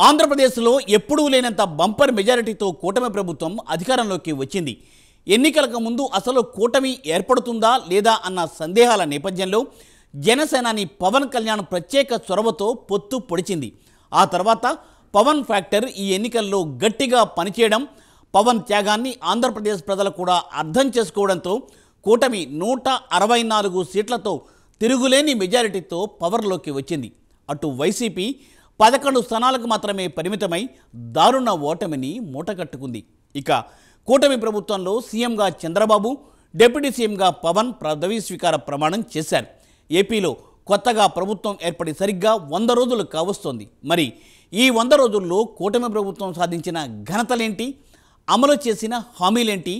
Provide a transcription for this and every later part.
ఆంధ్రప్రదేశ్లో ఎప్పుడూ లేనంత బంపర్ మెజారిటీతో కూటమి ప్రభుత్వం అధికారంలోకి వచ్చింది. ఎన్నికలకు ముందు అసలు కూటమి ఏర్పడుతుందా లేదా అన్న సందేహాల నేపథ్యంలో జనసేనాని పవన్ కళ్యాణ్ ప్రత్యేక చొరవతో పొత్తు పొడిచింది. ఆ తర్వాత పవన్ ఫ్యాక్టర్ ఈ ఎన్నికల్లో గట్టిగా పనిచేయడం, పవన్ త్యాగాన్ని ఆంధ్రప్రదేశ్ ప్రజలు కూడా అర్థం చేసుకోవడంతో కూటమి 164 సీట్లతో తిరుగులేని మెజారిటీతో పవర్లోకి వచ్చింది. అటు వైసీపీ 11 స్థానాలకు మాత్రమే పరిమితమై దారుణ ఓటమిని మూటకట్టుకుంది. ఇక కూటమి ప్రభుత్వంలో సీఎంగా చంద్రబాబు, డిప్యూటీ సీఎంగా పవన్ పదవీ స్వీకార ప్రమాణం చేశారు. ఏపీలో కొత్తగా ప్రభుత్వం ఏర్పడి సరిగ్గా 100 రోజులు కావస్తోంది. మరి ఈ 100 రోజుల్లో కూటమి ప్రభుత్వం సాధించిన ఘనతలేంటి, అమలు చేసిన హామీలేంటి,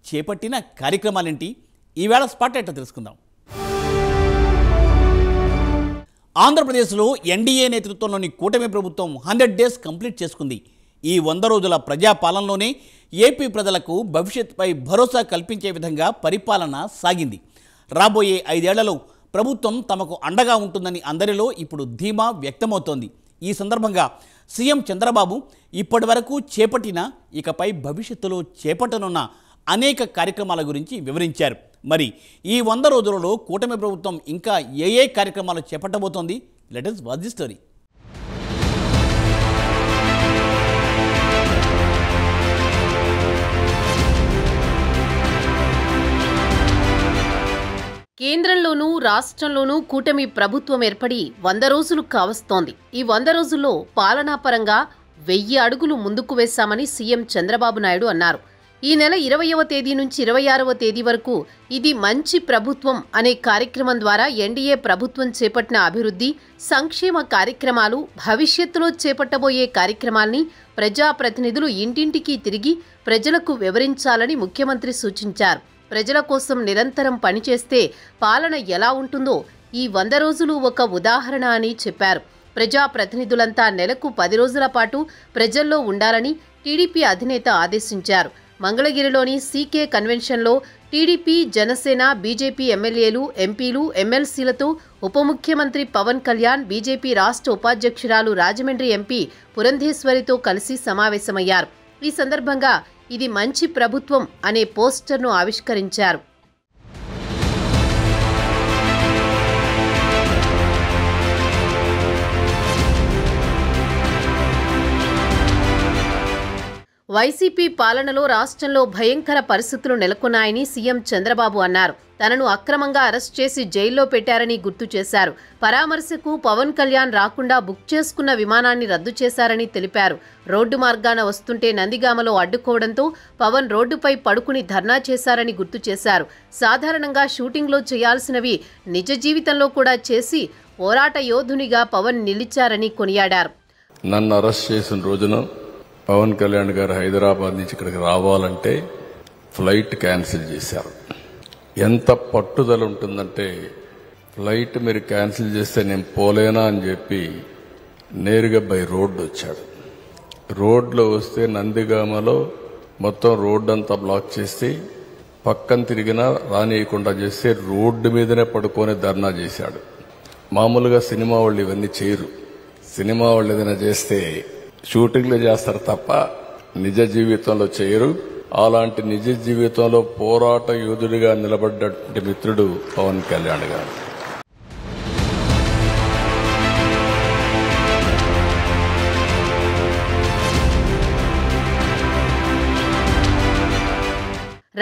చేపట్టిన కార్యక్రమాలేంటి, ఈవేళ స్పాట్లైట్ తెలుసుకుందాం. ఆంధ్రప్రదేశ్లో ఎన్డీఏ నేతృత్వంలోని కూటమి ప్రభుత్వం 100 డేస్ కంప్లీట్ చేసుకుంది. ఈ 100 రోజుల ప్రజాపాలనలోనే ఏపీ ప్రజలకు భవిష్యత్తుపై భరోసా కల్పించే విధంగా పరిపాలన సాగింది. రాబోయే 5 ఏళ్లలో ప్రభుత్వం తమకు అండగా ఉంటుందని అందరిలో ఇప్పుడు ధీమా వ్యక్తమవుతోంది. ఈ సందర్భంగా సీఎం చంద్రబాబు ఇప్పటి వరకు చేపట్టిన, ఇకపై భవిష్యత్తులో చేపట్టనున్న అనేక కార్యక్రమాల గురించి వివరించారు. మరి ఈ 100 రోజులలో కూటమి ప్రభుత్వం ఇంకా ఏ కార్యక్రమాలు చేపట్టబోతోంది? Let us watch the story. కేంద్రంలోనూ రాష్ట్రంలోనూ కూటమి ప్రభుత్వం ఏర్పడి 100 రోజులు కావస్తోంది. ఈ 100 రోజుల్లో పాలనాపరంగా 1000 అడుగులు ముందుకు వేశామని సీఎం చంద్రబాబు నాయుడు అన్నారు. ఈ నెల 20వ తేదీ నుంచి 26వ తేదీ వరకు ఇది మంచి ప్రభుత్వం అనే కార్యక్రమం ద్వారా ఎన్డీఏ ప్రభుత్వం చేపట్టిన అభివృద్ధి, సంక్షేమ కార్యక్రమాలు, భవిష్యత్తులో చేపట్టబోయే కార్యక్రమాల్ని ప్రజాప్రతినిధులు ఇంటింటికి తిరిగి ప్రజలకు వివరించాలని ముఖ్యమంత్రి సూచించారు. ప్రజల కోసం నిరంతరం పనిచేస్తే పాలన ఎలా ఉంటుందో ఈ 100 రోజులు ఒక ఉదాహరణ అని చెప్పారు. ప్రజాప్రతినిధులంతా నెలకు 10 రోజుల పాటు ప్రజల్లో ఉండాలని టీడీపీ అధినేత ఆదేశించారు. మంగళగిరిలోని సీకే కన్వెన్షన్లో టీడీపీ, జనసేన, బీజేపీ ఎమ్మెల్యేలు, ఎంపీలు, ఎమ్మెల్సీలతో ఉప ముఖ్యమంత్రి పవన్ కళ్యాణ్, బీజేపీ రాష్ట్ర ఉపాధ్యక్షురాలు రాజమండ్రి ఎంపీ పురంధేశ్వరితో కలిసి సమావేశమయ్యారు. ఈ సందర్భంగా ఇది మంచి ప్రభుత్వం అనే పోస్టర్ను ఆవిష్కరించారు. వైసీపీ పాలనలో రాష్ట్రంలో భయంకర పరిస్థితులు నెలకొన్నాయని సీఎం చంద్రబాబు అన్నారు. తనను అక్రమంగా అరెస్ట్ చేసి జైల్లో పెట్టారని గుర్తు చేశారు. పరామర్శకు పవన్ కళ్యాణ్ రాకుండా బుక్ చేసుకున్న విమానాన్ని రద్దు చేశారని తెలిపారు. రోడ్డు మార్గాన వస్తుంటే నందిగామలో అడ్డుకోవడంతో పవన్ రోడ్డుపై పడుకుని ధర్నా చేశారని గుర్తు చేశారు. సాధారణంగా షూటింగ్లో చేయాల్సినవి నిజ జీవితంలో కూడా చేసి పోరాట యోధునిగా పవన్ నిలిచారని కొనియాడారు. నన్ను అరెస్ట్ చేసిన రోజున పవన్ కళ్యాణ్ గారు హైదరాబాద్ నుంచి ఇక్కడికి రావాలంటే ఫ్లైట్ క్యాన్సిల్ చేశారు. ఎంత పట్టుదల ఉంటుందంటే, ఫ్లైట్ మీరు క్యాన్సిల్ చేస్తే నేను పోలేనా అని చెప్పి నేరుగా బై రోడ్డు వచ్చాడు. రోడ్లో వస్తే నందిగామలో మొత్తం రోడ్డు అంతా బ్లాక్ చేసి పక్కన తిరిగినా రానియకుండా చేస్తే రోడ్డు మీదనే పడుకొని ధర్నా చేశాడు. మామూలుగా సినిమా వాళ్ళు ఇవన్నీ చేయరు. సినిమా వాళ్ళు ఏదైనా చేస్తే షూటింగ్లు చేస్తారు తప్ప నిజ జీవితంలో చేయరు. అలాంటి నిజ జీవితంలో పోరాట యోధుడిగా నిలబడ్డటువంటి మిత్రుడు పవన్ కళ్యాణ్ గారు.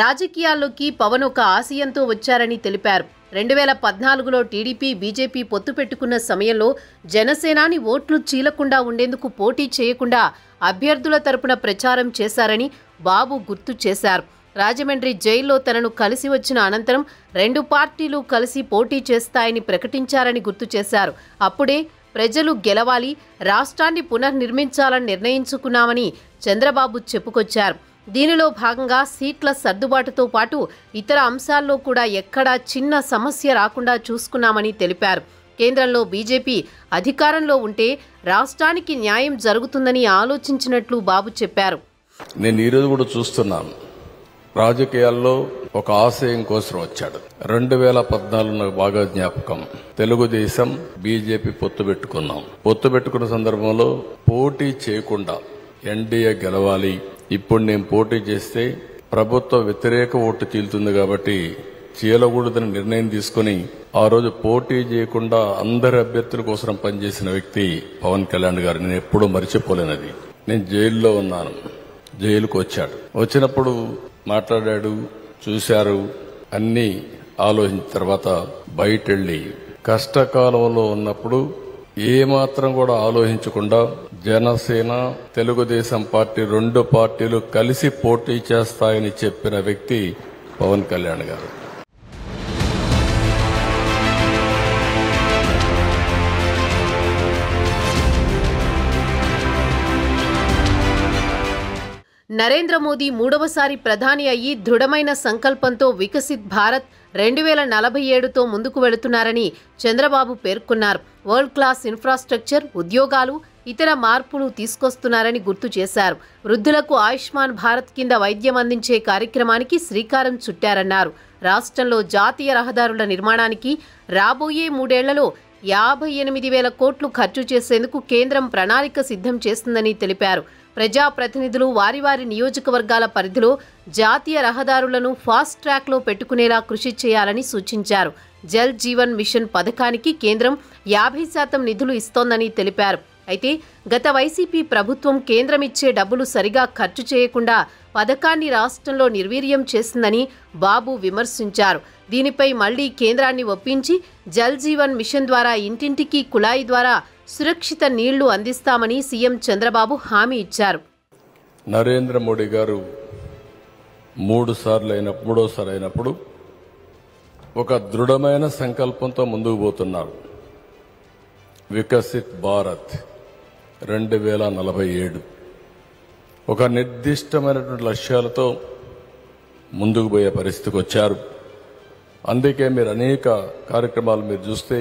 రాజకీయాల్లోకి పవన్ ఒక ఆశయంతో వచ్చారని తెలిపారు. 2014లో టీడీపీ, బీజేపీ పొత్తు పెట్టుకున్న సమయంలో జనసేనాని ఓట్లు చీలకుండా ఉండేందుకు పోటీ చేయకుండా అభ్యర్థుల తరపున ప్రచారం చేశారని బాబు గుర్తు చేశారు. రాజమండ్రి జైల్లో తనను కలిసి వచ్చిన అనంతరం 2 పార్టీలు కలిసి పోటీ చేస్తాయని ప్రకటించారని గుర్తు చేశారు. అప్పుడే ప్రజలు గెలవాలి, రాష్ట్రాన్ని పునర్నిర్మించాలని నిర్ణయించుకున్నామని చంద్రబాబు చెప్పుకొచ్చారు. దీనిలో భాగంగా సీట్ల సర్దుబాటుతో పాటు ఇతర అంశాల్లో కూడా ఎక్కడా చిన్న సమస్య రాకుండా చూసుకున్నామని తెలిపారు. కేంద్రంలో బీజేపీ అధికారంలో ఉంటే రాష్ట్రానికి న్యాయం జరుగుతుందని ఆలోచించినట్లు బాబు చెప్పారు. నేను ఈరోజు కూడా చూస్తున్నాను, రాజకీయాల్లో ఒక ఆశయం కోసం వచ్చాడు. 2014 నాకు బాగా జ్ఞాపకం. తెలుగుదేశం బీజేపీ పొత్తు పెట్టుకున్నాం. పొత్తు పెట్టుకున్న సందర్భంలో పోటీ చేయకుండా ఎన్డీఏ గెలవాలి, ఇప్పుడు నేను పోటీ చేస్తే ప్రభుత్వ వ్యతిరేక ఓటు చీలుతుంది కాబట్టి చీలకూడదని నిర్ణయం తీసుకుని ఆ రోజు పోటీ చేయకుండా అందరి అభ్యర్థుల కోసం పనిచేసిన వ్యక్తి పవన్ కళ్యాణ్ గారు. నేను ఎప్పుడూ మర్చిపోలేనది. నేను జైల్లో ఉన్నాను, జైలుకు వచ్చాడు. వచ్చినప్పుడు మాట్లాడాడు, చూశారు, అన్ని ఆలోచించిన తర్వాత బయటెళ్లి కష్టకాలంలో ఉన్నప్పుడు ఏమాత్రం కూడా ఆలోచించకుండా జనసేన తెలుగుదేశం పార్టీ 2 పార్టీలు కలిసి పోటీ చేస్తాయని చెప్పిన వ్యక్తి పవన్ కళ్యాణ్ గారు. నరేంద్ర మోదీ 3వసారి ప్రధాని అయ్యి దృఢమైన సంకల్పంతో వికసిత్ భారత్ 2047తో ముందుకు వెళుతున్నారని చంద్రబాబు పేర్కొన్నారు. వరల్డ్ క్లాస్ ఇన్ఫ్రాస్ట్రక్చర్, ఉద్యోగాలు, ఇతర మార్పులు తీసుకొస్తున్నారని గుర్తు చేశారు. వృద్ధులకు ఆయుష్మాన్ భారత్ కింద వైద్యం అందించే కార్యక్రమానికి శ్రీకారం చుట్టారన్నారు. రాష్ట్రంలో జాతీయ రహదారుల నిర్మాణానికి రాబోయే 3 ఏళ్లలో 58,000 కోట్లు ఖర్చు చేసేందుకు కేంద్రం ప్రణాళిక సిద్ధం చేస్తుందని తెలిపారు. ప్రజాప్రతినిధులు వారి నియోజకవర్గాల పరిధిలో జాతీయ రహదారులను ఫాస్ట్ ట్రాక్లో పెట్టుకునేలా కృషి చేయాలని సూచించారు. జల్ జీవన్ మిషన్ పథకానికి కేంద్రం 50% నిధులు ఇస్తోందని తెలిపారు. అయితే గత వైసీపీ ప్రభుత్వం కేంద్రం ఇచ్చే డబ్బులు సరిగా ఖర్చు చేయకుండా పథకాన్ని రాష్ట్రంలో నిర్వీర్యం చేసిందని బాబు విమర్శించారు. దీనిపై మళ్లీ కేంద్రాన్ని ఒప్పించి జల్ జీవన్ మిషన్ ద్వారా ఇంటింటికి కుళాయి ద్వారా సురక్షిత నీళ్లు అందిస్తామని సీఎం చంద్రబాబు హామీ ఇచ్చారు. నరేంద్ర మోడీ గారు 3 సార్లు మూడోసారి అయినప్పుడు ఒక దృఢమైన సంకల్పంతో ముందుకు పోతున్నారు. వికసిత్ భారత్ 2047 ఒక నిర్దిష్టమైనటువంటి లక్ష్యాలతో ముందుకు పోయే పరిస్థితికి వచ్చారు. అందుకే మీరు అనేక కార్యక్రమాలు మీరు చూస్తే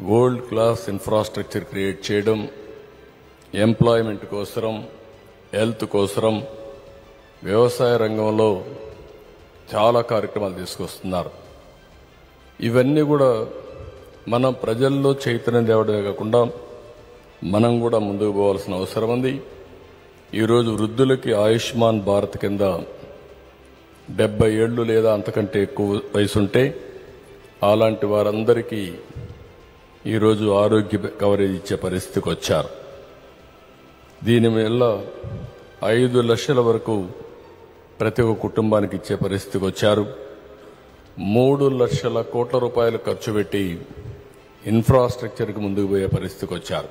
వరల్డ్ క్లాస్ ఇన్ఫ్రాస్ట్రక్చర్ క్రియేట్ చేయడం, ఎంప్లాయ్మెంట్ కోసరం, హెల్త్ కోసరం, వ్యవసాయ రంగంలో చాలా కార్యక్రమాలు తీసుకొస్తున్నారు. ఇవన్నీ కూడా మనం ప్రజల్లో చైతన్యం తేవడమే కాకుండా మనం కూడా ముందుకు పోవాల్సిన అవసరం ఉంది. ఈరోజు వృద్ధులకి ఆయుష్మాన్ భారత్ కింద 70 ఏళ్లు లేదా అంతకంటే ఎక్కువ వయసుంటే అలాంటి వారందరికీ ఈరోజు ఆరోగ్య కవరేజ్ ఇచ్చే పరిస్థితికి వచ్చారు. దీనివల్ల 5 లక్షల వరకు ప్రతి ఒక్క కుటుంబానికి ఇచ్చే పరిస్థితికి వచ్చారు. 3 లక్షల కోట్ల రూపాయలు ఖర్చు పెట్టి ఇన్ఫ్రాస్ట్రక్చర్కి ముందుకు పోయే పరిస్థితికి వచ్చారు.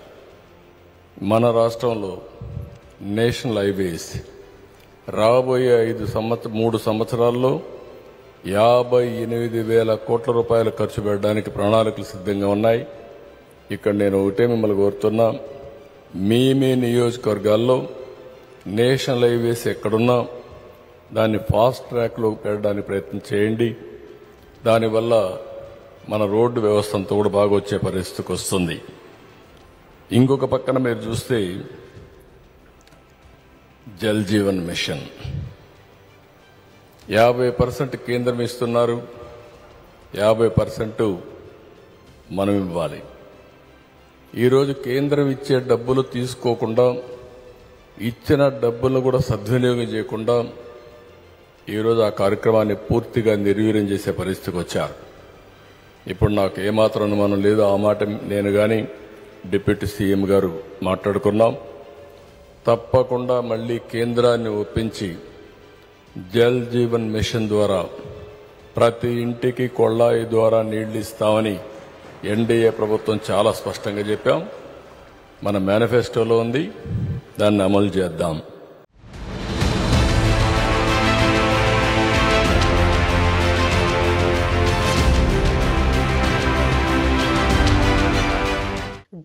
మన రాష్ట్రంలో నేషనల్ హైవేస్ రాబోయే 3 సంవత్సరాల్లో 58,000 కోట్ల రూపాయలు ఖర్చు పెట్టడానికి ప్రణాళికలు సిద్ధంగా ఉన్నాయి. ఇక్కడ నేను ఒకటే మిమ్మల్ని కోరుతున్నా, మీ నియోజకవర్గాల్లో నేషనల్ హైవేస్ ఎక్కడున్నా దాన్ని ఫాస్ట్ ట్రాక్లో పెట్టడానికి ప్రయత్నం చేయండి. దానివల్ల మన రోడ్డు వ్యవస్థ అంతా కూడా బాగా వచ్చే పరిస్థితికి వస్తుంది. ఇంకొక పక్కన మీరు చూస్తే జల్ జీవన్ మిషన్ 50% కేంద్రం ఇస్తున్నారు, 50% మనం ఇవ్వాలి. ఈరోజు కేంద్రం ఇచ్చే డబ్బులు తీసుకోకుండా, ఇచ్చిన డబ్బులను కూడా సద్వినియోగం చేయకుండా ఈరోజు ఆ కార్యక్రమాన్ని పూర్తిగా నిర్వీర్యం చేసే పరిస్థితికి వచ్చారు. ఇప్పుడు నాకు ఏమాత్రం అనుమానం లేదు, ఆ మాట నేను కానీ డిప్యూటీ సీఎం గారు మాట్లాడుకున్నాం. తప్పకుండా మళ్లీ కేంద్రాన్ని ఒప్పించి జల్ జీవన్ మిషన్ ద్వారా ప్రతి ఇంటికి కొళాయి ద్వారా నీళ్లు ఇస్తామని ఎన్డీఏ ప్రభుత్వం చాలా స్పష్టంగా చెప్పాం. మన మేనిఫెస్టోలో ఉంది, దాన్ని అమలు చేద్దాం.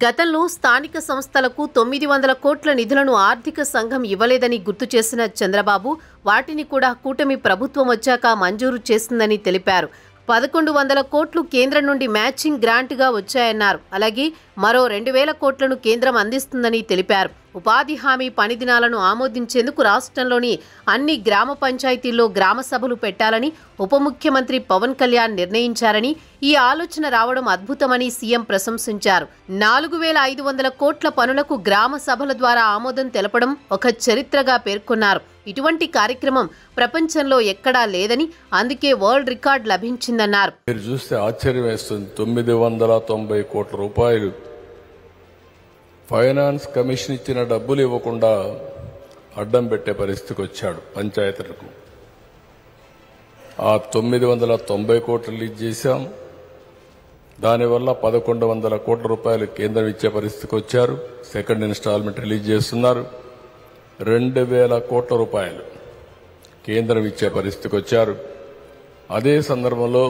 గతంలో స్థానిక సంస్థలకు 900 కోట్ల నిధులను ఆర్థిక సంఘం ఇవ్వలేదని గుర్తు చేసిన చంద్రబాబు వాటిని కూడా కూటమి ప్రభుత్వం వచ్చాక మంజూరు చేసిందని తెలిపారు. 1,100 కోట్లు కేంద్రం నుండి మ్యాచింగ్ గ్రాంట్గా వచ్చాయన్నారు. అలాగే మరో 2,000 కోట్లను కేంద్రం అందిస్తుందని తెలిపారు. ఉపాధి హామీ పని దినాలను ఆమోదించేందుకు రాష్ట్రంలోని అన్ని గ్రామ పంచాయతీల్లో గ్రామ సభలు పెట్టాలని ఉప ముఖ్యమంత్రి పవన్ కళ్యాణ్ నిర్ణయించారని, ఈ ఆలోచన రావడం అద్భుతమని సీఎం ప్రశంసించారు. 4,500 కోట్ల పనులకు గ్రామ సభల ద్వారా ఆమోదం తెలపడం ఒక చరిత్రగా పేర్కొన్నారు. ఇటువంటి కార్యక్రమం ప్రపంచంలో ఎక్కడా లేదని, అందుకే వరల్డ్ రికార్డ్ లభించిందన్నారు. మీరు చూస్తే ఆశ్చర్యం వేస్తుంది. 990 కోట్ల రూపాయలు ఫైనాన్స్ కమిషన్ ఇచ్చిన డబ్బులు ఇవ్వకుండా అడ్డం పెట్టే పరిస్థితికి వచ్చాడు పంచాయతీలకు. ఆ 990 కోట్లు రిలీజ్ చేశాం. దానివల్ల 1,100 కోట్ల రూపాయలు కేంద్రం ఇచ్చే పరిస్థితికి వచ్చారు. సెకండ్ ఇన్స్టాల్మెంట్ రిలీజ్ చేస్తున్నారు. 2,000 కోట్ల రూపాయలు కేంద్రం ఇచ్చే పరిస్థితికి వచ్చారు. అదే సందర్భంలో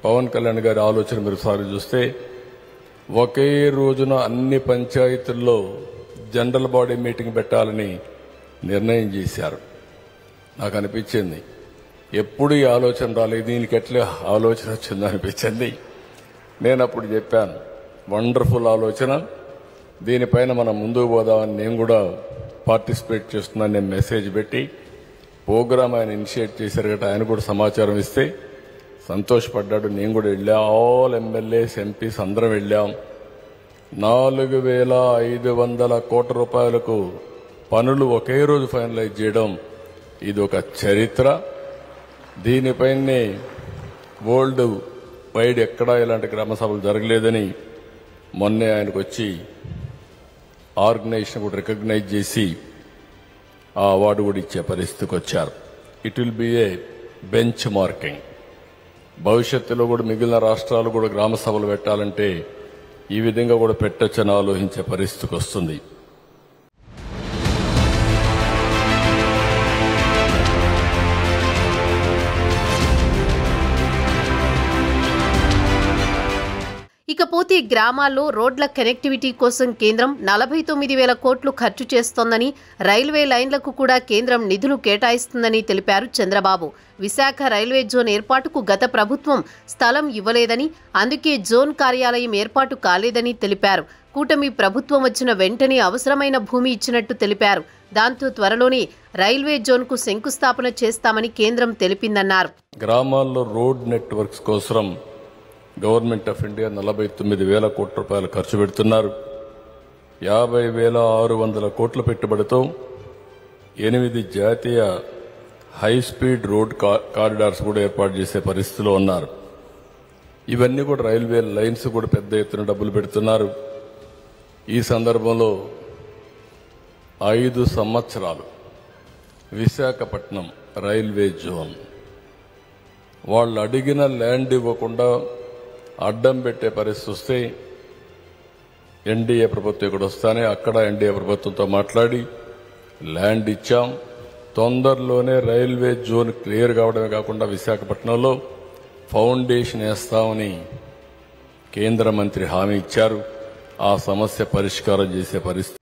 పవన్ కళ్యాణ్ గారి ఆలోచన మీరు సారి చూస్తే ఒకే రోజున అన్ని పంచాయతీల్లో జనరల్ బాడీ మీటింగ్ పెట్టాలని నిర్ణయం చేశారు. నాకు అనిపించింది ఎప్పుడు ఈ ఆలోచన రాలేదు, దీనికి ఎట్లా ఆలోచన వచ్చిందో అనిపించింది. నేను అప్పుడు చెప్పాను, వండర్ఫుల్ ఆలోచన, దీనిపైన మనం ముందుకు పోదామని నేను కూడా పార్టిసిపేట్ చేస్తున్నాను. నేను మెసేజ్ పెట్టి ప్రోగ్రామ్ ఆయన ఇనిషియేట్ చేశారు కాబట్టి ఆయన కూడా సమాచారం ఇస్తే సంతోషపడ్డాడు. నేను కూడా వెళ్ళా, ఆల్ ఎమ్మెల్యేస్ ఎంపీస్ అందరం వెళ్ళాం. 4,500 కోట్ల రూపాయలకు పనులు ఒకే రోజు ఫైనలైజ్ చేయడం ఇది ఒక చరిత్ర. దీనిపైనే వరల్డ్ వైడ్ ఎక్కడా ఇలాంటి గ్రామ సభలు జరగలేదని మొన్నే ఆయనకు వచ్చి ఆర్గనైజేషన్ కూడా రికగ్నైజ్ చేసి ఆ అవార్డు కూడా ఇచ్చే పరిస్థితికి వచ్చారు. It will be A bench marking. భవిష్యత్తులో కూడా మిగిలిన రాష్ట్రాలు కూడా గ్రామ సభలు పెట్టాలంటే ఈ విధంగా కూడా పెట్టొచ్చని ఆలోచించే పరిస్థితికి వస్తుంది. ఇకపోతే గ్రామాల్లో రోడ్ల కనెక్టివిటీ కోసం కేంద్రం 49,000 కోట్లు ఖర్చు చేస్తోందని, రైల్వే లైన్లకు కూడా కేంద్రం నిధులు కేటాయిస్తుందని తెలిపారు చంద్రబాబు. విశాఖ రైల్వే జోన్ ఏర్పాటుకు గత ప్రభుత్వం స్థలం ఇవ్వలేదని, అందుకే జోన్ కార్యాలయం ఏర్పాటు కాలేదని తెలిపారు. కూటమి ప్రభుత్వం వచ్చిన వెంటనే అవసరమైన భూమి ఇచ్చినట్టు తెలిపారు. దాంతో త్వరలోనే రైల్వే జోన్కు శంకుస్థాపన చేస్తామని కేంద్రం తెలిపిందన్నారు. గ్రామాల్లో రోడ్ నెట్వర్క్స్ కోసం గవర్నమెంట్ ఆఫ్ ఇండియా 49,000 కోట్ల రూపాయలు ఖర్చు పెడుతున్నారు. 50,600 కోట్ల పెట్టుబడితో 8 జాతీయ హై స్పీడ్ రోడ్ కారిడార్స్ కూడా ఏర్పాటు చేసే పరిస్థితిలో ఉన్నారు. ఇవన్నీ కూడా రైల్వే లైన్స్ కూడా పెద్ద ఎత్తున డబ్బులు పెడుతున్నారు. ఈ సందర్భంలో 5 సంవత్సరాలు విశాఖపట్నం రైల్వే జోన్ వాళ్ళు అడిగిన ల్యాండ్ ఇవ్వకుండా అడ్డం పెట్టే పరిస్థితి వస్తే ఎన్డీఏ ప్రభుత్వం ఇక్కడ వస్తానే అక్కడ ఎన్డీఏ ప్రభుత్వంతో మాట్లాడి ల్యాండ్ ఇచ్చాం. తొందరలోనే రైల్వే జోన్ క్లియర్ కావడమే కాకుండా విశాఖపట్నంలో ఫౌండేషన్ వేస్తామని కేంద్ర మంత్రి హామీ ఇచ్చారు. ఆ సమస్య పరిష్కారం చేసే పరిస్థితి.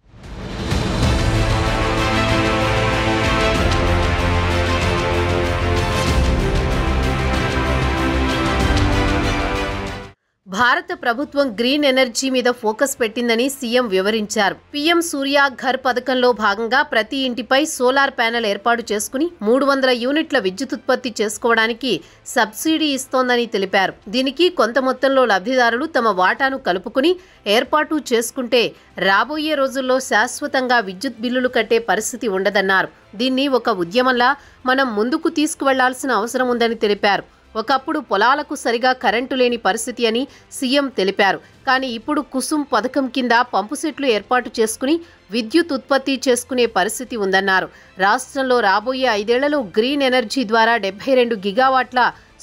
భారత ప్రభుత్వం గ్రీన్ ఎనర్జీ మీద ఫోకస్ పెట్టిందని సీఎం వివరించారు. పీఎం సూర్య ఘర్ పథకంలో భాగంగా ప్రతి ఇంటిపై సోలార్ ప్యానెల్ ఏర్పాటు చేసుకుని 300 యూనిట్ల విద్యుత్ ఉత్పత్తి చేసుకోవడానికి సబ్సిడీ ఇస్తోందని తెలిపారు. దీనికి కొంత మొత్తంలో లబ్ధిదారులు తమ వాటాను కలుపుకుని ఏర్పాటు చేసుకుంటే రాబోయే రోజుల్లో శాశ్వతంగా విద్యుత్ బిల్లులు కట్టే పరిస్థితి ఉండదన్నారు. దీన్ని ఒక ఉద్యమంలా మనం ముందుకు తీసుకువెళ్లాల్సిన అవసరం ఉందని తెలిపారు. ఒకప్పుడు పొలాలకు సరిగా కరెంటు లేని పరిస్థితి అని సీఎం తెలిపారు. కానీ ఇప్పుడు కుసుమ్ పథకం కింద పంపు సెట్లు ఏర్పాటు చేసుకుని విద్యుత్ ఉత్పత్తి చేసుకునే పరిస్థితి ఉందన్నారు. రాష్ట్రంలో రాబోయే 5 ఏళ్లలో గ్రీన్ ఎనర్జీ ద్వారా 72 గిగావాట్ల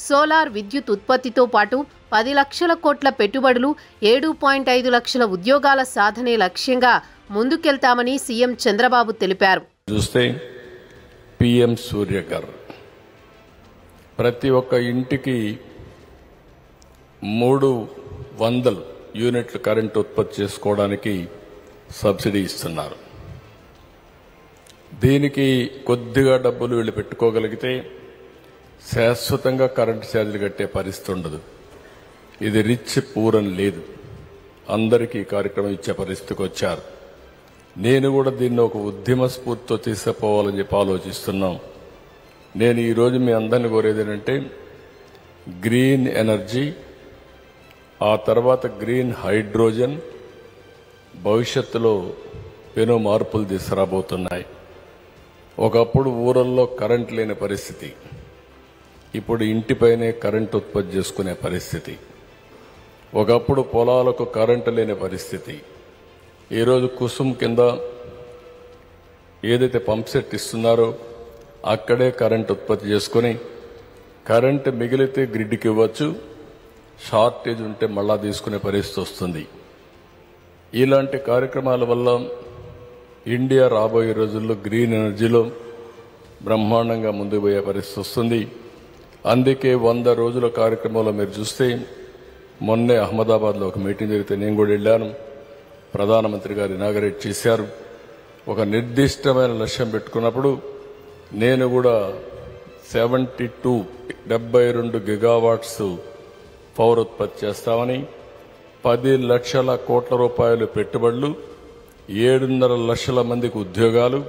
సోలార్ విద్యుత్ ఉత్పత్తితో పాటు 10 లక్షల కోట్ల పెట్టుబడులు, 7.5 లక్షల ఉద్యోగాల సాధనే లక్ష్యంగా ముందుకెళ్తామని సీఎం చంద్రబాబు తెలిపారు. చూస్తే పీఎం సూర్య ఘర్ ప్రతి ఒక్క ఇంటికి 300 యూనిట్లు కరెంటు ఉత్పత్తి చేసుకోవడానికి సబ్సిడీ ఇస్తున్నారు. దీనికి కొద్దిగా డబ్బులు వీళ్ళు పెట్టుకోగలిగితే శాశ్వతంగా కరెంటు ఛార్జీలు కట్టే పరిస్థితి ఉండదు. ఇది రిచ్ పూర్ అని లేదు, అందరికీ ఈ కార్యక్రమం ఇచ్చే పరిస్థితికి వచ్చారు. నేను కూడా దీన్ని ఒక ఉద్యమ స్ఫూర్తితో తీసుకుపోవాలని చెప్పి ఆలోచిస్తున్నాం. నేను ఈరోజు మీ అందరిని కోరేది ఏంటంటే గ్రీన్ ఎనర్జీ, ఆ తర్వాత గ్రీన్ హైడ్రోజన్ భవిష్యత్తులో పెను మార్పులు తీసుకురాబోతున్నాయి. ఒకప్పుడు ఊరల్లో కరెంట్ లేని పరిస్థితి, ఇప్పుడు ఇంటిపైనే కరెంట్ ఉత్పత్తి చేసుకునే పరిస్థితి. ఒకప్పుడు పొలాలకు కరెంటు లేని పరిస్థితి, ఈరోజు కుసుమ్ కింద ఏదైతే పంప్ సెట్ ఇస్తున్నారో అక్కడే కరెంట్ ఉత్పత్తి చేసుకుని కరెంటు మిగిలితే గ్రిడ్కి ఇవ్వచ్చు, షార్టేజ్ ఉంటే మళ్ళా తీసుకునే పరిస్థితి వస్తుంది. ఇలాంటి కార్యక్రమాల వల్ల ఇండియా రాబోయే రోజుల్లో గ్రీన్ ఎనర్జీలో బ్రహ్మాండంగా ముందుకు పోయే పరిస్థితి వస్తుంది. అందుకే 100 రోజుల కార్యక్రమంలో మీరు చూస్తే మొన్నే అహ్మదాబాద్లో ఒక మీటింగ్ జరిగితే నేను కూడా వెళ్ళాను. ప్రధానమంత్రి గారు ఇనాగరేట్ చేశారు. ఒక నిర్దిష్టమైన లక్ష్యం పెట్టుకున్నప్పుడు నేను కూడా 72 గిగావాట్స్ పవర్ ఉత్పత్తి చేస్తామని, 10 లక్షల కోట్ల రూపాయలు పెట్టుబడులు, 7.5 లక్షల మందికి ఉద్యోగాలు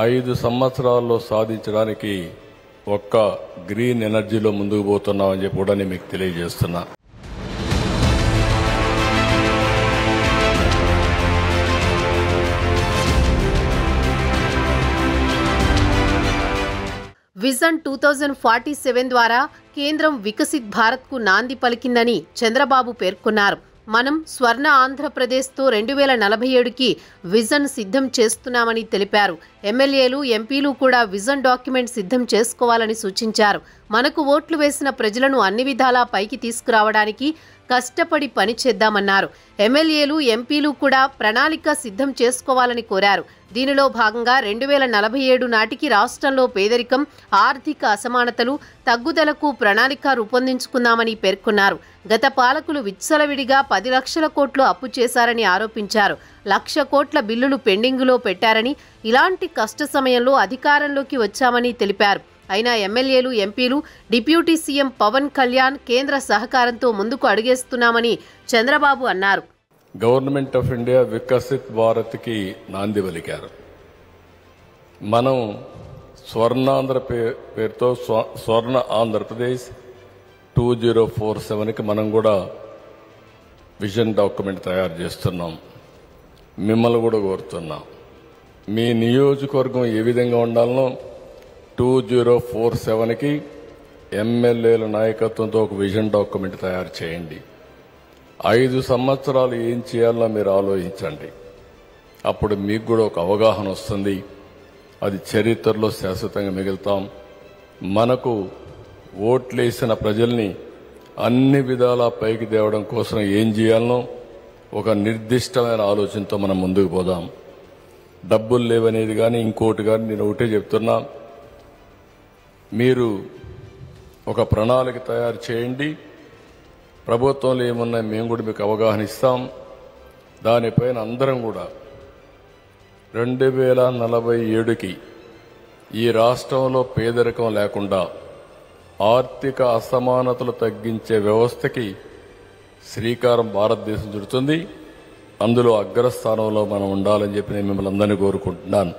5 సంవత్సరాల్లో సాధించడానికి ఒక్క గ్రీన్ ఎనర్జీలో ముందుకు పోతున్నామని చెప్పి కూడా నేను మీకు తెలియజేస్తున్నా. విజన్ 2047 ద్వారా కేంద్రం వికసిత్ భారత్కు నాంది పలికిందని చంద్రబాబు పేర్కొన్నారు. మనం స్వర్ణ ఆంధ్రప్రదేశ్తో 2047కి విజన్ సిద్ధం చేస్తున్నామని తెలిపారు. ఎమ్మెల్యేలు, ఎంపీలు కూడా విజన్ డాక్యుమెంట్ సిద్ధం చేసుకోవాలని సూచించారు. మనకు ఓట్లు వేసిన ప్రజలను అన్ని విధాలా పైకి తీసుకురావడానికి కష్టపడి పనిచేద్దామన్నారు. ఎమ్మెల్యేలు, ఎంపీలు కూడా ప్రణాళిక సిద్ధం చేసుకోవాలని కోరారు. దీనిలో భాగంగా 2047 నాటికి రాష్ట్రంలో పేదరికం, ఆర్థిక అసమానతలు తగ్గుదలకు ప్రణాళిక రూపొందించుకుందామని పేర్కొన్నారు. గత పాలకులు విచ్చలవిడిగా 10 లక్షల కోట్లు అప్పు చేశారని ఆరోపించారు. 1,00,000 కోట్ల బిల్లులు పెండింగులో పెట్టారని, ఇలాంటి కష్ట సమయంలో అధికారంలోకి వచ్చామని తెలిపారు. అయినా ఎమ్మెల్యేలు, ఎంపీలు, డిప్యూటీ సీఎం పవన్ కళ్యాణ్ కేంద్ర సహకారంతో ముందుకు అడుగేస్తున్నామని చంద్రబాబు అన్నారు. గవర్నమెంట్ ఆఫ్ ఇండియా వికసిత్ భారత్కి నాంది పలికారు. మనం స్వర్ణాంధ్ర పేరుతో స్వర్ణ ఆంధ్రప్రదేశ్ 2047కి మనం కూడా విజన్ డాక్యుమెంట్ తయారు చేస్తున్నాం. మిమ్మల్ని కూడా కోరుతున్నాం, మీ నియోజకవర్గం ఏ విధంగా ఉండాలనో 2047కి ఎమ్మెల్యేల నాయకత్వంతో ఒక విజన్ డాక్యుమెంట్ తయారు చేయండి. 5 సంవత్సరాలు ఏం చేయాలో మీరు ఆలోచించండి. అప్పుడు మీకు కూడా ఒక అవగాహన వస్తుంది. అది చరిత్రలో శాశ్వతంగా మిగులుతాం. మనకు ఓట్లేసిన ప్రజల్ని అన్ని విధాలా పైకి తేవడం కోసం ఏం చేయాలనో ఒక నిర్దిష్టమైన ఆలోచనతో మనం ముందుకు పోదాం. డబ్బులు లేవనేది కానీ ఇంకోటి కానీ నేను ఒకటే చెప్తున్నా, మీరు ఒక ప్రణాళిక తయారు చేయండి. ప్రభుత్వంలో ఏమున్నాయి మేము కూడా మీకు అవగాహన ఇస్తాం. దానిపైన అందరం కూడా 2047కి ఈ రాష్ట్రంలో పేదరికం లేకుండా ఆర్థిక అసమానతలు తగ్గించే వ్యవస్థకి శ్రీకారం భారతదేశం చుడుతుంది. అందులో అగ్రస్థానంలో మనం ఉండాలని చెప్పి నేను మిమ్మల్ని అందరినీ కోరుకుంటున్నాను.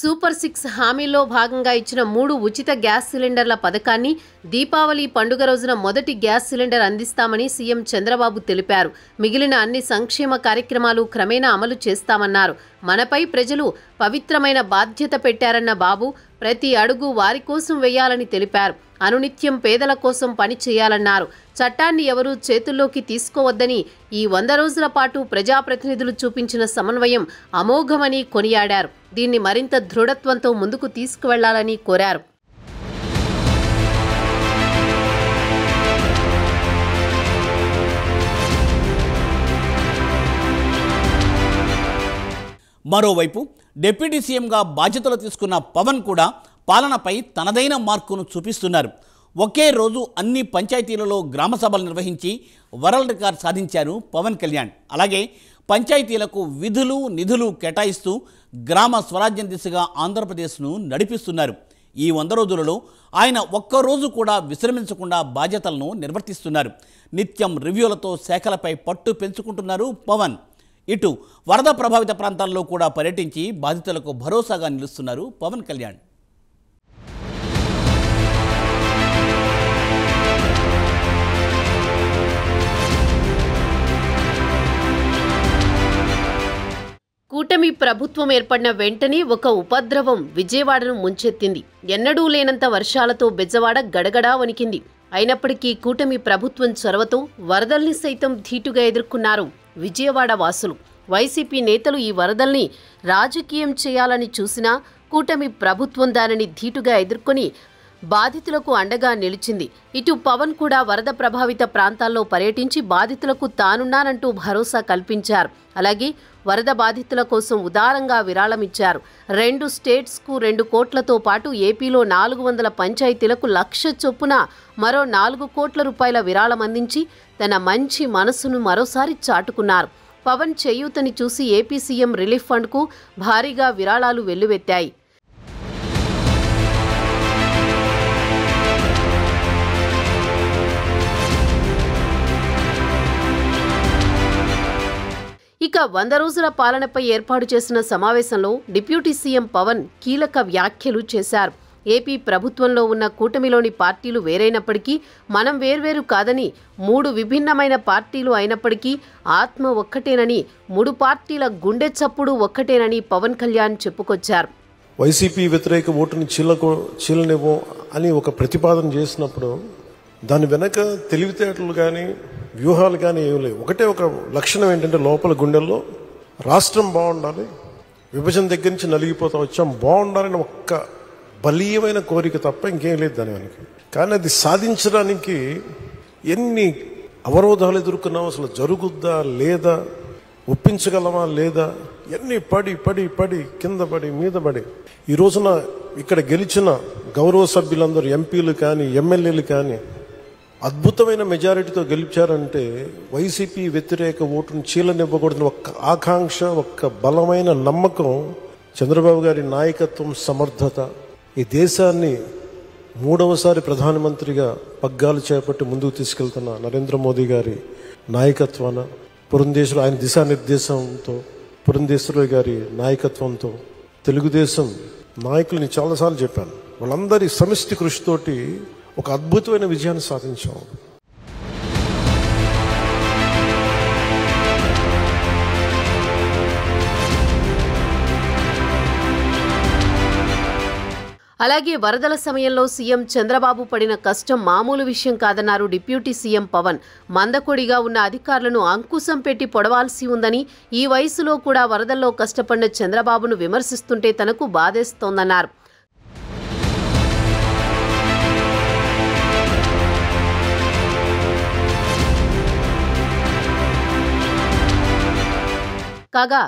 సూపర్ 6 హామీల్లో భాగంగా ఇచ్చిన 3 ఉచిత గ్యాస్ సిలిండర్ల పథకాన్ని దీపావళి పండుగ రోజున మొదటి గ్యాస్ సిలిండర్ అందిస్తామని సీఎం చంద్రబాబు తెలిపారు. మిగిలిన అన్ని సంక్షేమ కార్యక్రమాలు క్రమేణా అమలు చేస్తామన్నారు. మనపై ప్రజలు పవిత్రమైన బాధ్యత పెట్టారన్న బాబు ప్రతి అడుగు వారి కోసం వేయాలని తెలిపారు. అనునిత్యం పేదల కోసం పని చేయాలన్నారు. చట్టాన్ని ఎవరూ చేతుల్లోకి తీసుకోవద్దని, ఈ 100 రోజుల పాటు ప్రజాప్రతినిధులు చూపించిన సమన్వయం అమోఘమని కొనియాడారు. దీన్ని మరింత దృఢత్వంతో ముందుకు తీసుకువెళ్లాలని కోరారు. మరోవైపు డిప్యూటీ సీఎంగా బాధ్యతలు తీసుకున్న పవన్ కూడా పాలనపై తనదైన మార్కును చూపిస్తున్నారు. ఒకే రోజు అన్ని పంచాయతీలలో గ్రామ సభలు నిర్వహించి వరల్డ్ రికార్డ్ సాధించారు పవన్ కళ్యాణ్. అలాగే పంచాయతీలకు విధులు, నిధులు కేటాయిస్తూ గ్రామ స్వరాజ్యం దిశగా ఆంధ్రప్రదేశ్ను నడిపిస్తున్నారు. ఈ 100 రోజులలో ఆయన ఒక్కరోజు కూడా విశ్రమించకుండా బాధ్యతలను నిర్వర్తిస్తున్నారు. నిత్యం రివ్యూలతో శాఖలపై పట్టు పెంచుకుంటున్నారు పవన్. ఇటు వరద ప్రభావిత ప్రాంతాల్లో కూడా పర్యటించి బాధితులకు భరోసాగా నిలుస్తున్నారు పవన్ కళ్యాణ్. కూటమి ప్రభుత్వం ఏర్పడిన వెంటనే ఒక ఉపద్రవం విజయవాడను ముంచెత్తింది. ఎన్నడూ లేనంత వర్షాలతో బెజవాడ గడగడా వణికింది. అయినప్పటికీ కూటమి ప్రభుత్వం చొరవతో వరదల్ని సైతం ధీటుగా ఎదుర్కొన్నారు విజయవాడ వాసులు. వైసీపీ నేతలు ఈ వరదల్ని రాజకీయం చేయాలని చూసినా కూటమి ప్రభుత్వం దానిని ధీటుగా ఎదుర్కొని బాధితులకు అండగా నిలిచింది. ఇటు పవన్ కూడా వరద ప్రభావిత ప్రాంతాల్లో పర్యటించి బాధితులకు తానున్నానంటూ భరోసా కల్పించారు. అలాగే వరద బాధితుల కోసం ఉదారంగా విరాళమిచ్చారు. 2 స్టేట్స్కు 2 కోట్లతో పాటు ఏపీలో 400 పంచాయతీలకు 1,00,000 చొప్పున మరో 4 కోట్ల రూపాయల విరాళం అందించి తన మంచి మనసును మరోసారి చాటుకున్నారు. పవన్ చేయూతని చూసి ఏపీ సీఎం రిలీఫ్ ఫండ్కు భారీగా విరాళాలు వెల్లువెత్తాయి. ఇక 100 రోజుల పాలనపై ఏర్పాటు చేసిన సమావేశంలో డిప్యూటీ సీఎం పవన్ కీలక వ్యాఖ్యలు చేశారు. ఏపీ ప్రభుత్వంలో ఉన్న కూటమిలోని పార్టీలు వేరైనప్పటికీ మనం వేర్వేరు కాదని, 3 విభిన్నమైన పార్టీలు అయినప్పటికీ ఆత్మ ఒక్కటేనని, 3 పార్టీల గుండె చప్పుడు ఒక్కటేనని పవన్ కళ్యాణ్ చెప్పుకొచ్చారు. వైసీపీ వ్యతిరేక ఓటుని చీలనివ్వం అని ఒక ప్రతిపాదన చేసినప్పుడు దాని వెనక తెలివితేటలు కానీ వ్యూహాలు కానీ ఏమి లేవు. ఒకటే ఒక లక్షణం ఏంటంటే లోపల గుండెల్లో రాష్ట్రం బాగుండాలి, విభజన దగ్గర నుంచి నలిగిపోతా వచ్చాం, బాగుండాలని ఒక్క బలీయమైన కోరిక తప్ప ఇంకేం లేదు దాని వెనక. కానీ అది సాధించడానికి ఎన్ని అవరోధాలు ఎదుర్కొన్నాం, అసలు జరుగుద్దా లేదా, ఒప్పించగలమా లేదా, ఎన్ని పడి పడి పడి కింద పడి మీద పడి ఈ రోజున ఇక్కడ గెలిచిన గౌరవ సభ్యులందరూ ఎంపీలు కానీ ఎమ్మెల్యేలు కానీ అద్భుతమైన మెజారిటీతో గెలిచారంటే వైసీపీ వ్యతిరేక ఓటును చీలనివ్వకూడదని ఒక్క ఆకాంక్ష, ఒక్క బలమైన నమ్మకం, చంద్రబాబు గారి నాయకత్వం, సమర్థత, ఈ దేశాన్ని 3వసారి ప్రధానమంత్రిగా పగ్గాలు చేపట్టి ముందుకు తీసుకెళ్తున్న నరేంద్ర మోదీ గారి నాయకత్వాన, పురంధేశ్వరి ఆయన దిశానిర్దేశంతో, పురంధేశ్వరి గారి నాయకత్వంతో తెలుగుదేశం నాయకులని చాలాసార్లు చెప్పాను, వాళ్ళందరి సమిష్టి కృషితోటి ఒక అద్భుతమైన విజయాన్ని సాధించాం. అలాగే వరదల సమయంలో సీఎం చంద్రబాబు పడిన కష్టం మామూలు విషయం కాదన్నారు డిప్యూటీ సీఎం పవన్. మందకొడిగా ఉన్న అధికారులను అంకుశం పెట్టి పొడవాల్సి ఉందని, ఈ వయసులో కూడా వరదల్లో కష్టపడిన చంద్రబాబును విమర్శిస్తుంటే తనకు బాధేస్తోందన్నారు. కాగా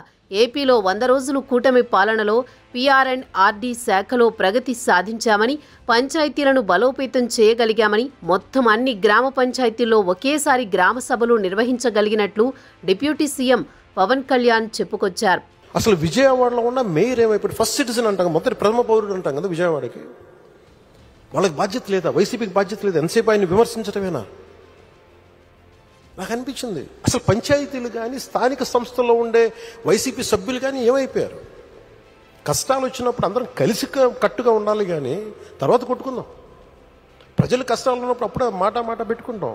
ఏపీలో 100 రోజులు కూటమి పాలనలో పీఆర్&ఆర్డీ శాఖలో ప్రగతి సాధించామని, పంచాయతీలను బలోపేతం చేయగలిగామని, మొత్తం అన్ని గ్రామ పంచాయతీల్లో ఒకేసారి గ్రామ సభలు నిర్వహించగలిగినట్లు డిప్యూటీ సీఎం పవన్ కళ్యాణ్ చెప్పుకొచ్చారు. అసలు విజయవాడలో ఉన్న మేయర్ ఏమైపోయి ఫస్ట్ సిటిజన్ అంటాం, మొదటి ప్రథమ పౌరుడు అంటాం కదా విజయవాడకి. వాళ్ళకి బాధ్యత లేదా? వైసీపీకి బాధ్యత లేదా? ఎంతసేపు ఆయన విమర్శించడమేనా? నాకు అనిపించింది అసలు పంచాయతీలు కానీ స్థానిక సంస్థల్లో ఉండే వైసీపీ సభ్యులు కానీ ఏమైపోయారు? కష్టాలు వచ్చినప్పుడు అందరం కలిసి కట్టుగా ఉండాలి, కానీ తర్వాత కొట్టుకుందాం. ప్రజలు కష్టాలు ఉన్నప్పుడు అప్పుడే మాట పెట్టుకుంటాం.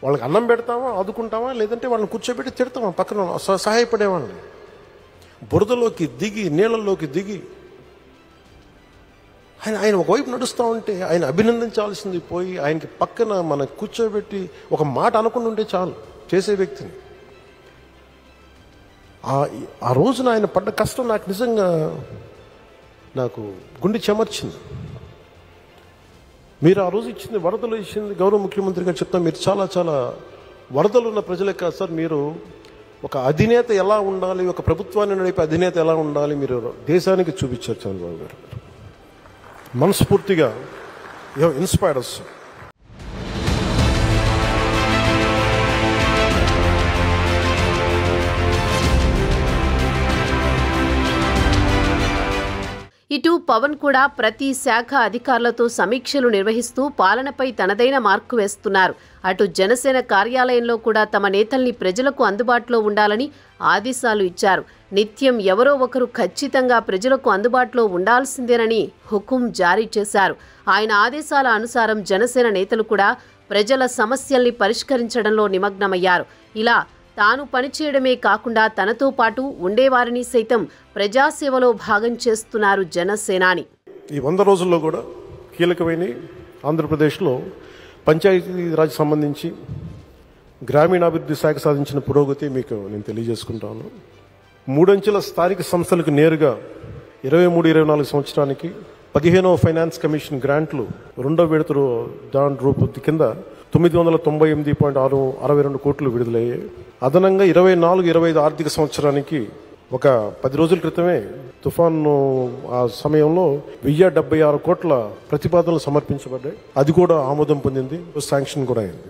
వాళ్ళకి అన్నం పెడతామా, ఆదుకుంటామా, లేదంటే వాళ్ళని కూర్చోబెట్టి తిడతామా పక్కన సహాయపడేవాళ్ళని. బురదలోకి దిగి నీళ్ళల్లోకి దిగి ఆయన ఒకవైపు నడుస్తూ ఉంటే ఆయన అభినందించాల్సింది పోయి ఆయనకి పక్కన మనం కూర్చోబెట్టి ఒక మాట అనుకుని ఉంటే చాలు చేసే వ్యక్తిని. ఆ రోజున ఆయన పడ్డ కష్టం నాకు నిజంగా నాకు గుండె చెమర్చింది. మీరు ఆ రోజు ఇచ్చింది వరదలు ఇచ్చింది గౌరవ ముఖ్యమంత్రి గారు చెప్తాం, మీరు చాలా చాలా వరదలు ఉన్న ప్రజలే కాదు సార్, మీరు ఒక అధినేత ఎలా ఉండాలి, ఒక ప్రభుత్వాన్ని నడిపే అధినేత ఎలా ఉండాలి మీరు దేశానికి చూపించారు చంద్రబాబు గారు. మనస్ఫూర్తిగా యు హావ్ ఇన్స్పైర్డ్ us. ఇటు పవన్ కూడా ప్రతి శాఖ అధికారులతో సమీక్షలు నిర్వహిస్తూ పాలనపై తనదైన మార్కు వేస్తున్నారు. అటు జనసేన కార్యాలయంలో కూడా తమ నేతల్ని ప్రజలకు అందుబాటులో ఉండాలని ఆదేశాలు ఇచ్చారు. నిత్యం ఎవరో ఒకరు ఖచ్చితంగా ప్రజలకు అందుబాటులో ఉండాల్సిందేనని హుకుం జారీ చేశారు. ఆయన ఆదేశాల అనుసారం జనసేన నేతలు కూడా ప్రజల సమస్యల్ని పరిష్కరించడంలో నిమగ్నమయ్యారు. ఇలా తాను పనిచేయడమే కాకుండా తనతో పాటు ఉండేవారిని సైతం ప్రజాసేవలో భాగం చేస్తున్నారు జనసేనాని. ఈ 100 రోజుల్లో కూడా కీలకమైన ఆంధ్రప్రదేశ్లో పంచాయతీరాజ్ సంబంధించి గ్రామీణాభివృద్ధి శాఖ సాధించిన పురోగతి మీకు నేను తెలియజేసుకుంటాను. 3 అంచెల స్థానిక సంస్థలకు నేరుగా 23-24 సంవత్సరానికి 15వ ఫైనాన్స్ కమిషన్ గ్రాంట్లు 2వ విడత దాని రూపొంది కింద 998.62 కోట్లు విడుదలయ్యాయి. అదనంగా 24-25 ఆర్థిక సంవత్సరానికి ఒక 10 రోజుల క్రితమే తుఫాను ఆ సమయంలో 1076 కోట్ల ప్రతిపాదనలు సమర్పించబడ్డాయి. అది కూడా ఆమోదం పొందింది, శాంక్షన్ కూడా అయింది.